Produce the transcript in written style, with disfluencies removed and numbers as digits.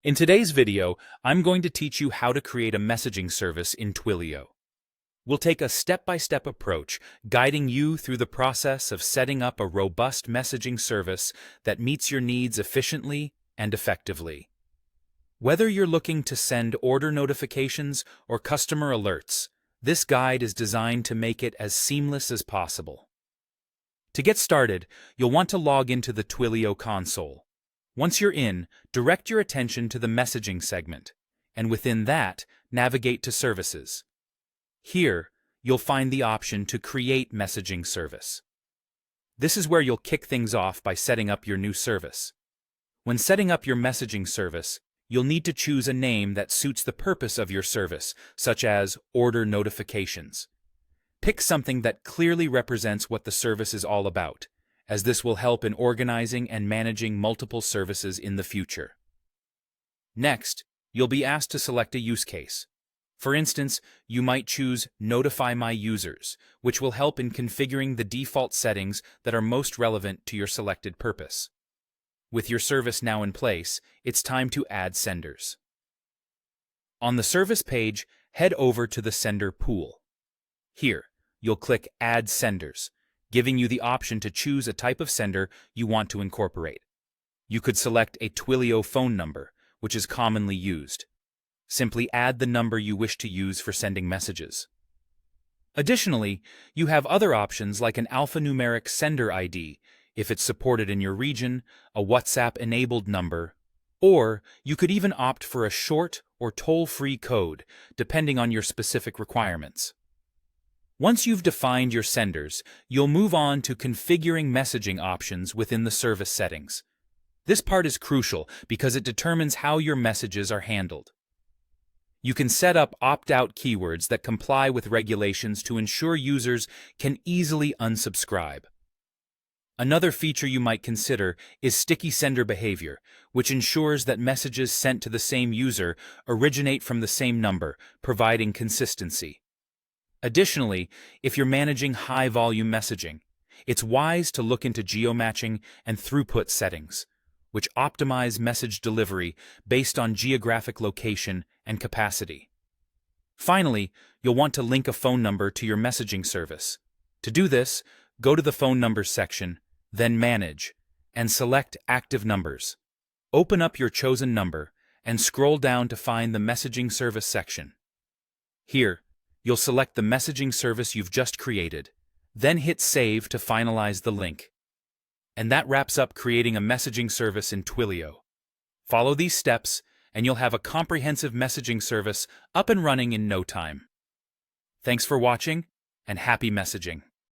In today's video, I'm going to teach you how to create a messaging service in Twilio. We'll take a step-by-step approach, guiding you through the process of setting up a robust messaging service that meets your needs efficiently and effectively. Whether you're looking to send order notifications or customer alerts, this guide is designed to make it as seamless as possible. To get started, you'll want to log into the Twilio console. Once you're in, direct your attention to the messaging segment, and within that, navigate to Services. Here, you'll find the option to create messaging service. This is where you'll kick things off by setting up your new service. When setting up your messaging service, you'll need to choose a name that suits the purpose of your service, such as Order Notifications. Pick something that clearly represents what the service is all about, as this will help in organizing and managing multiple services in the future. Next, you'll be asked to select a use case. For instance, you might choose Notify My Users, which will help in configuring the default settings that are most relevant to your selected purpose. With your service now in place, it's time to add senders. On the service page, head over to the sender pool. Here, you'll click Add Senders, giving you the option to choose a type of sender you want to incorporate. You could select a Twilio phone number, which is commonly used. Simply add the number you wish to use for sending messages. Additionally, you have other options like an alphanumeric sender ID, if it's supported in your region, a WhatsApp-enabled number, or you could even opt for a short or toll-free code, depending on your specific requirements. Once you've defined your senders, you'll move on to configuring messaging options within the service settings. This part is crucial because it determines how your messages are handled. You can set up opt-out keywords that comply with regulations to ensure users can easily unsubscribe. Another feature you might consider is sticky sender behavior, which ensures that messages sent to the same user originate from the same number, providing consistency. Additionally, if you're managing high-volume messaging, it's wise to look into geomatching and throughput settings, which optimize message delivery based on geographic location and capacity. Finally, you'll want to link a phone number to your messaging service. To do this, go to the Phone Numbers section, then Manage, and select Active Numbers. Open up your chosen number and scroll down to find the Messaging Service section. Here, you'll select the messaging service you've just created, then hit Save to finalize the link. And that wraps up creating a messaging service in Twilio. Follow these steps, and you'll have a comprehensive messaging service up and running in no time. Thanks for watching, and happy messaging!